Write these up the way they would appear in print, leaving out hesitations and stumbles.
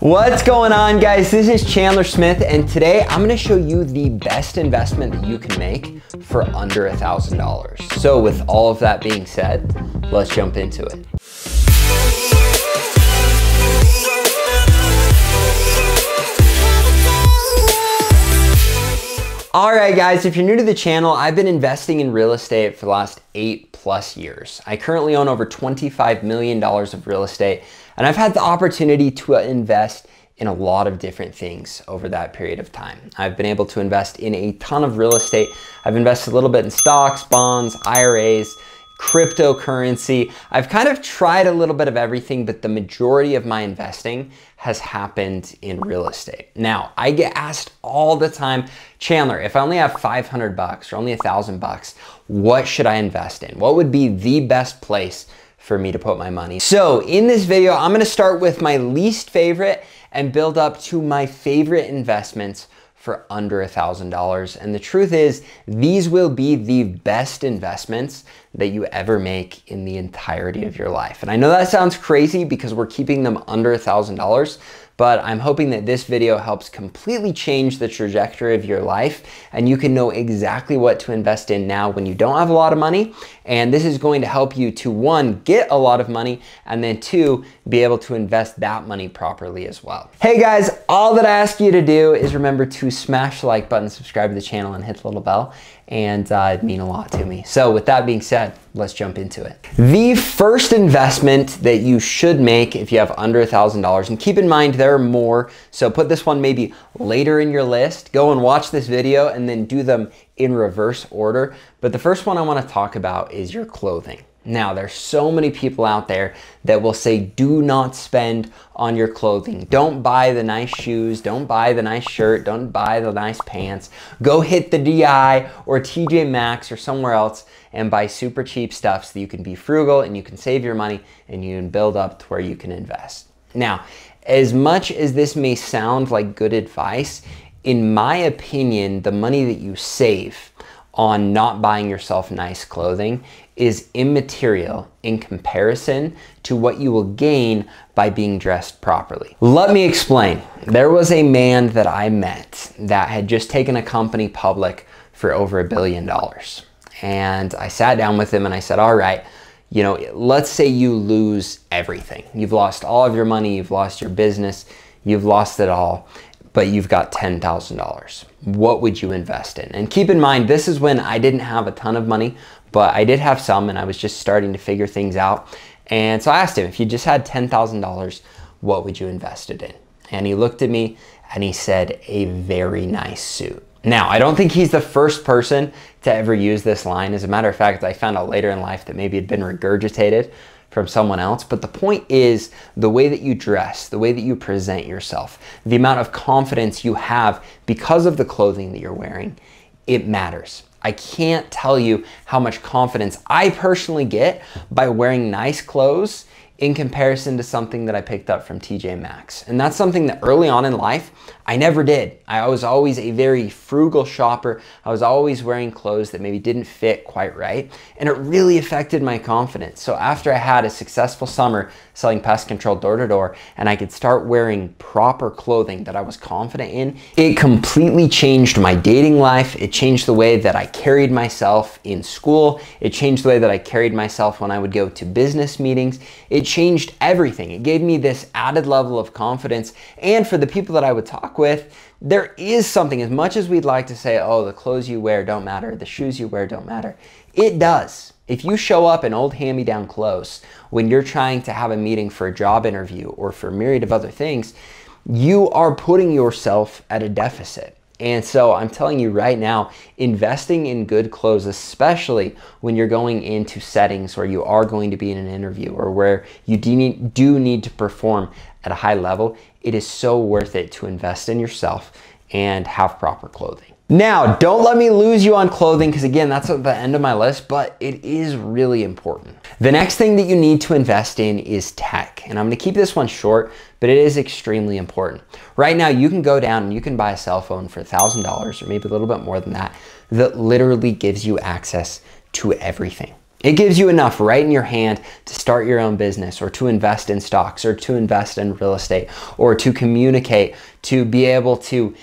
What's going on, guys? This is Chandler Smith, and today I'm going to show you the best investment that you can make for under $1,000. So with all of that being said, let's jump into it. All right, guys, if you're new to the channel, I've been investing in real estate for the last 8+ years. I currently own over $25 million of real estate, and I've had the opportunity to invest in a lot of different things over that period of time. I've been able to invest in a ton of real estate. I've invested a little bit in stocks, bonds, IRAs, cryptocurrency. I've kind of tried a little bit of everything, but the majority of my investing has happened in real estate. Now, I get asked all the time, Chandler, if I only have 500 bucks or only 1,000 bucks, what should I invest in? What would be the best place for me to put my money? So in this video, I'm gonna start with my least favorite and build up to my favorite investments for under $1,000. And the truth is, these will be the best investments that you ever make in the entirety of your life. And I know that sounds crazy because we're keeping them under $1,000, but I'm hoping that this video helps completely change the trajectory of your life and you can know exactly what to invest in now when you don't have a lot of money. And this is going to help you to, one, get a lot of money, and then two, be able to invest that money properly as well. Hey guys, all that I ask you to do is remember to smash the like button, subscribe to the channel, and hit the little bell. And it'd mean a lot to me. So with that being said, let's jump into it. The first investment that you should make if you have under $1,000, and keep in mind there are more, so put this one maybe later in your list, go and watch this video and then do them in reverse order. But the first one I want to talk about is your clothing. Now, there's so many people out there that will say, do not spend on your clothing. Don't buy the nice shoes. Don't buy the nice shirt. Don't buy the nice pants. Go hit the DI or TJ Maxx or somewhere else and buy super cheap stuff so that you can be frugal and you can save your money and you can build up to where you can invest. Now, as much as this may sound like good advice, in my opinion, the money that you save on not buying yourself nice clothing is immaterial in comparison to what you will gain by being dressed properly. Let me explain. There was a man that I met that had just taken a company public for over $1 billion. And I sat down with him and I said, all right, you know, let's say you lose everything. You've lost all of your money, you've lost your business, you've lost it all, but you've got $10,000. What would you invest in? And keep in mind, this is when I didn't have a ton of money, but I did have some and I was just starting to figure things out. And so I asked him, if you just had $10,000, what would you invest it in? And he looked at me and he said, a very nice suit. Now, I don't think he's the first person to ever use this line. As a matter of fact, I found out later in life that maybe it had been regurgitated from someone else. But the point is the way that you dress, the way that you present yourself, the amount of confidence you have because of the clothing that you're wearing, it matters. I can't tell you how much confidence I personally get by wearing nice clothes in comparison to something that I picked up from TJ Maxx. And that's something that early on in life, I never did. I was always a very frugal shopper. I was always wearing clothes that maybe didn't fit quite right. And it really affected my confidence. So after I had a successful summer selling pest control door to door, and I could start wearing proper clothing that I was confident in, it completely changed my dating life. It changed the way that I carried myself in school. It changed the way that I carried myself when I would go to business meetings. It changed everything. It gave me this added level of confidence. And for the people that I would talk with, there is something, as much as we'd like to say, oh, the clothes you wear don't matter, the shoes you wear don't matter, it does. If you show up in old hand-me-down clothes when you're trying to have a meeting for a job interview or for a myriad of other things, you are putting yourself at a deficit. And so I'm telling you right now, investing in good clothes, especially when you're going into settings where you are going to be in an interview or where you do need to perform at a high level, it is so worth it to invest in yourself and have proper clothing. Now, don't let me lose you on clothing because again, that's at the end of my list, but it is really important. The next thing that you need to invest in is tech. And I'm gonna keep this one short, but it is extremely important. Right now, you can go down and you can buy a cell phone for $1,000 or maybe a little bit more than that, that literally gives you access to everything. It gives you enough right in your hand to start your own business, or to invest in stocks, or to invest in real estate, or to communicate, to be able to,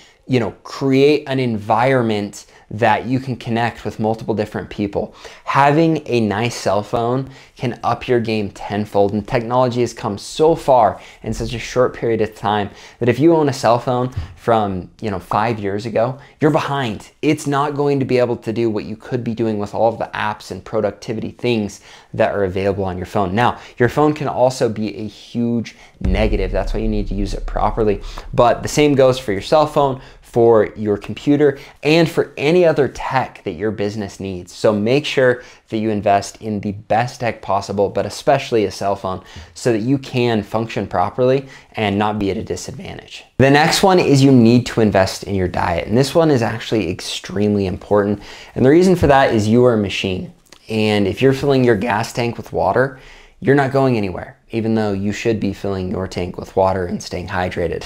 create an environment that you can connect with multiple different people. Having a nice cell phone can up your game tenfold, and technology has come so far in such a short period of time that if you own a cell phone from 5 years ago, you're behind. It's not going to be able to do what you could be doing with all of the apps and productivity things that are available on your phone. Now, your phone can also be a huge negative. That's why you need to use it properly. But the same goes for your cell phone, for your computer, and for any other tech that your business needs. So make sure that you invest in the best tech possible, but especially a cell phone, so that you can function properly and not be at a disadvantage. The next one is you need to invest in your diet. And this one is actually extremely important. And the reason for that is you are a machine. And if you're filling your gas tank with water, you're not going anywhere, even though you should be filling your tank with water and staying hydrated.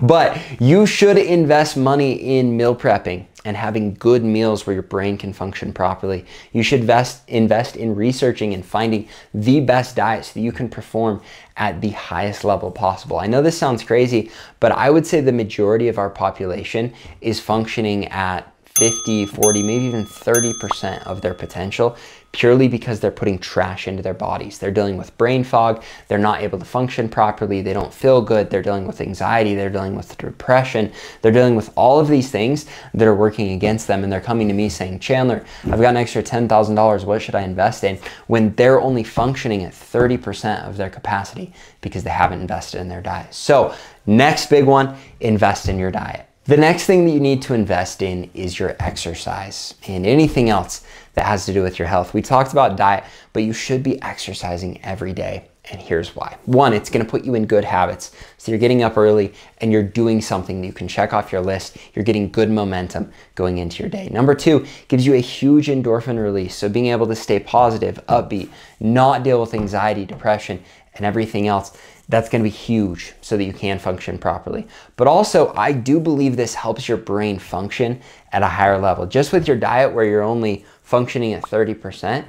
But you should invest money in meal prepping and having good meals where your brain can function properly. You should invest in researching and finding the best diet so that you can perform at the highest level possible. I know this sounds crazy, but I would say the majority of our population is functioning at 50, 40, maybe even 30% of their potential, purely because they're putting trash into their bodies. They're dealing with brain fog. They're not able to function properly. They don't feel good. They're dealing with anxiety. They're dealing with depression. They're dealing with all of these things that are working against them. And they're coming to me saying, Chandler, I've got an extra $10,000. What should I invest in? When they're only functioning at 30% of their capacity because they haven't invested in their diet. So next big one, invest in your diet. The next thing that you need to invest in is your exercise and anything else that has to do with your health. We talked about diet, but you should be exercising every day. And here's why. One, it's going to put you in good habits. So you're getting up early and you're doing something that you can check off your list. You're getting good momentum going into your day. Number two, gives you a huge endorphin release. So being able to stay positive, upbeat, not deal with anxiety, depression, and everything else. That's going to be huge so that you can function properly. But also, I do believe this helps your brain function at a higher level. Just with your diet where you're only functioning at 30%,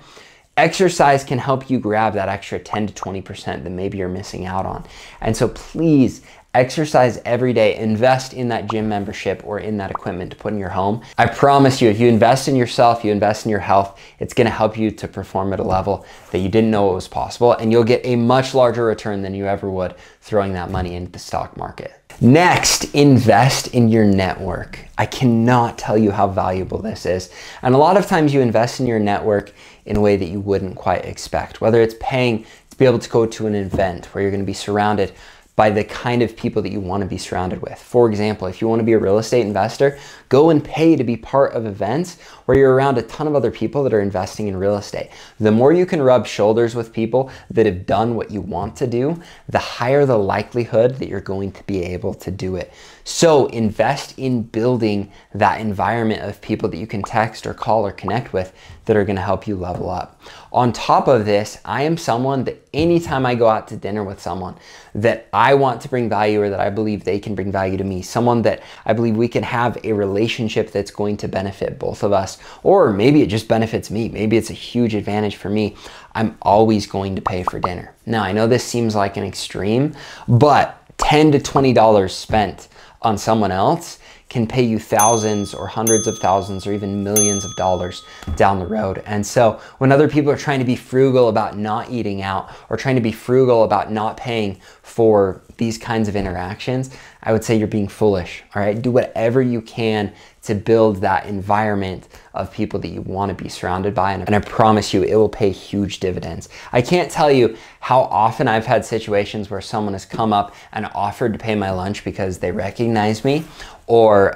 exercise can help you grab that extra 10 to 20% that maybe you're missing out on. And so please, exercise every day. Invest in that gym membership or in that equipment to put in your home. I promise you, if you invest in yourself, you invest in your health, it's going to help you to perform at a level that you didn't know it was possible, and you'll get a much larger return than you ever would throwing that money into the stock market. Next, invest in your network. I cannot tell you how valuable this is. And a lot of times you invest in your network in a way that you wouldn't quite expect, whether it's paying to be able to go to an event where you're going to be surrounded by the kind of people that you want to be surrounded with. For example, if you want to be a real estate investor, go and pay to be part of events where you're around a ton of other people that are investing in real estate. The more you can rub shoulders with people that have done what you want to do, the higher the likelihood that you're going to be able to do it. So invest in building that environment of people that you can text or call or connect with that are going to help you level up. On top of this, I am someone that anytime I go out to dinner with someone that I want to bring value, or that I believe they can bring value to me, someone that I believe we can have a relationship that's going to benefit both of us, or maybe it just benefits me, maybe it's a huge advantage for me, I'm always going to pay for dinner. Now, I know this seems like an extreme, but $10 to $20 spent on someone else can pay you thousands or hundreds of thousands or even millions of dollars down the road. And so when other people are trying to be frugal about not eating out or trying to be frugal about not paying for these kinds of interactions, I would say you're being foolish, all right? Do whatever you can to build that environment of people that you want to be surrounded by. And I promise you, it will pay huge dividends. I can't tell you how often I've had situations where someone has come up and offered to pay my lunch because they recognize me, or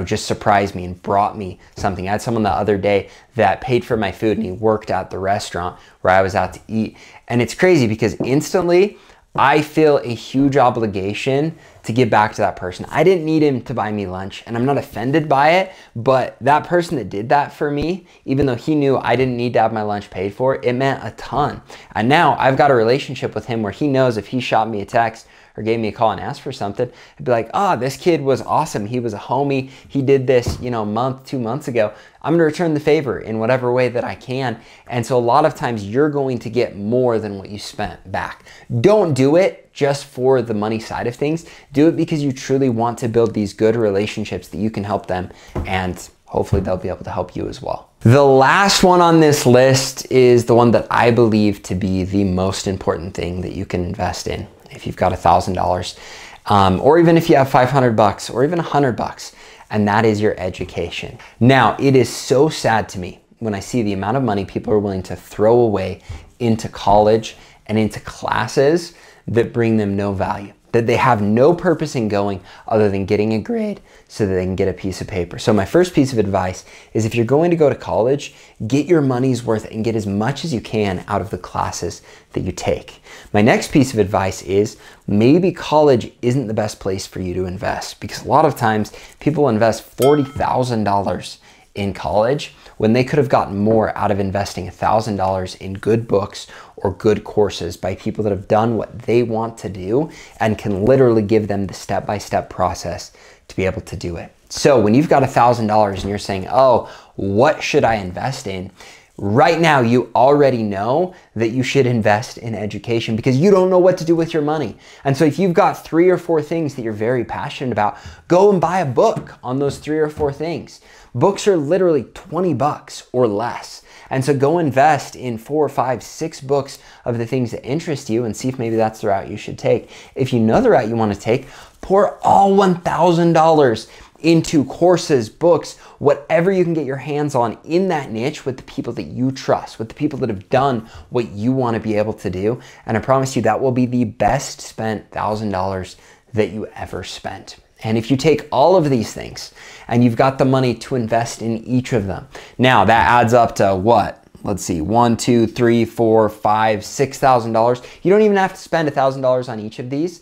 just surprised me and brought me something. I had someone the other day that paid for my food, and he worked at the restaurant where I was out to eat. And it's crazy because instantly I feel a huge obligation to give back to that person. I didn't need him to buy me lunch, and I'm not offended by it, but that person that did that for me, even though he knew I didn't need to have my lunch paid for, it meant a ton. And now I've got a relationship with him where he knows if he shot me a text or gave me a call and asked for something, I'd be like, oh, this kid was awesome. He was a homie. He did this, you know, a month, 2 months ago. I'm gonna return the favor in whatever way that I can. And so a lot of times you're going to get more than what you spent back. Don't do it just for the money side of things. Do it because you truly want to build these good relationships that you can help them, and hopefully they'll be able to help you as well. The last one on this list is the one that I believe to be the most important thing that you can invest in. If you've got $1,000, or even if you have 500 bucks or even 100 bucks, and that is your education. Now, it is so sad to me when I see the amount of money people are willing to throw away into college and into classes that bring them no value, that they have no purpose in going other than getting a grade so that they can get a piece of paper. So my first piece of advice is, if you're going to go to college, get your money's worth and get as much as you can out of the classes that you take. My next piece of advice is, maybe college isn't the best place for you to invest, because a lot of times people invest $40,000 in college when they could have gotten more out of investing $1,000 in good books or good courses by people that have done what they want to do and can literally give them the step-by-step process to be able to do it. So when you've got $1,000 and you're saying, oh, what should I invest in? Right now, you already know that you should invest in education because you don't know what to do with your money. And so if you've got 3 or 4 things that you're very passionate about, go and buy a book on those 3 or 4 things. Books are literally 20 bucks or less. And so go invest in 4, 5, 6 books of the things that interest you and see if maybe that's the route you should take. If you know the route you want to take, pour all $1,000 into courses, books, whatever you can get your hands on in that niche with the people that you trust, with the people that have done what you want to be able to do. And I promise you that will be the best spent $1,000 that you ever spent. And if you take all of these things and you've got the money to invest in each of them, now that adds up to what? Let's see, $1, $2, $3, $4, $5, $6,000. You don't even have to spend $1,000 on each of these,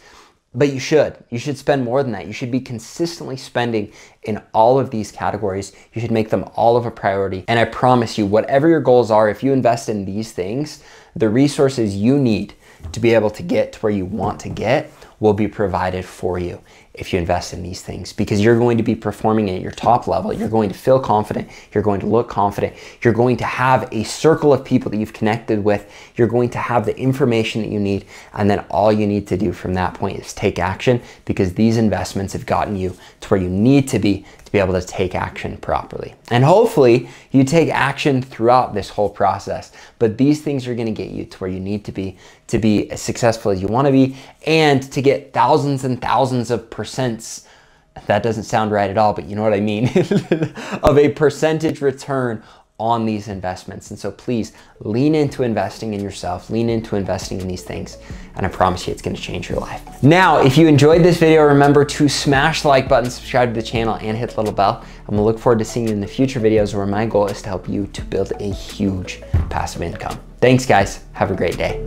but you should. You should spend more than that. You should be consistently spending in all of these categories. You should make them all of a priority. And I promise you, whatever your goals are, if you invest in these things, the resources you need to be able to get to where you want to get will be provided for you if you invest in these things, because you're going to be performing at your top level. You're going to feel confident. You're going to look confident. You're going to have a circle of people that you've connected with. You're going to have the information that you need. And then all you need to do from that point is take action, because these investments have gotten you to where you need to be able to take action properly. And hopefully you take action throughout this whole process. But these things are going to get you to where you need to be as successful as you want to be, and to get thousands and thousands of percents. That doesn't sound right at all, but you know what I mean, of a percentage return on these investments. And so please lean into investing in yourself, lean into investing in these things, and I promise you it's gonna change your life. Now, if you enjoyed this video, remember to smash the like button, subscribe to the channel, and hit the little bell. And we'll look forward to seeing you in the future videos where my goal is to help you to build a huge passive income. Thanks guys, have a great day.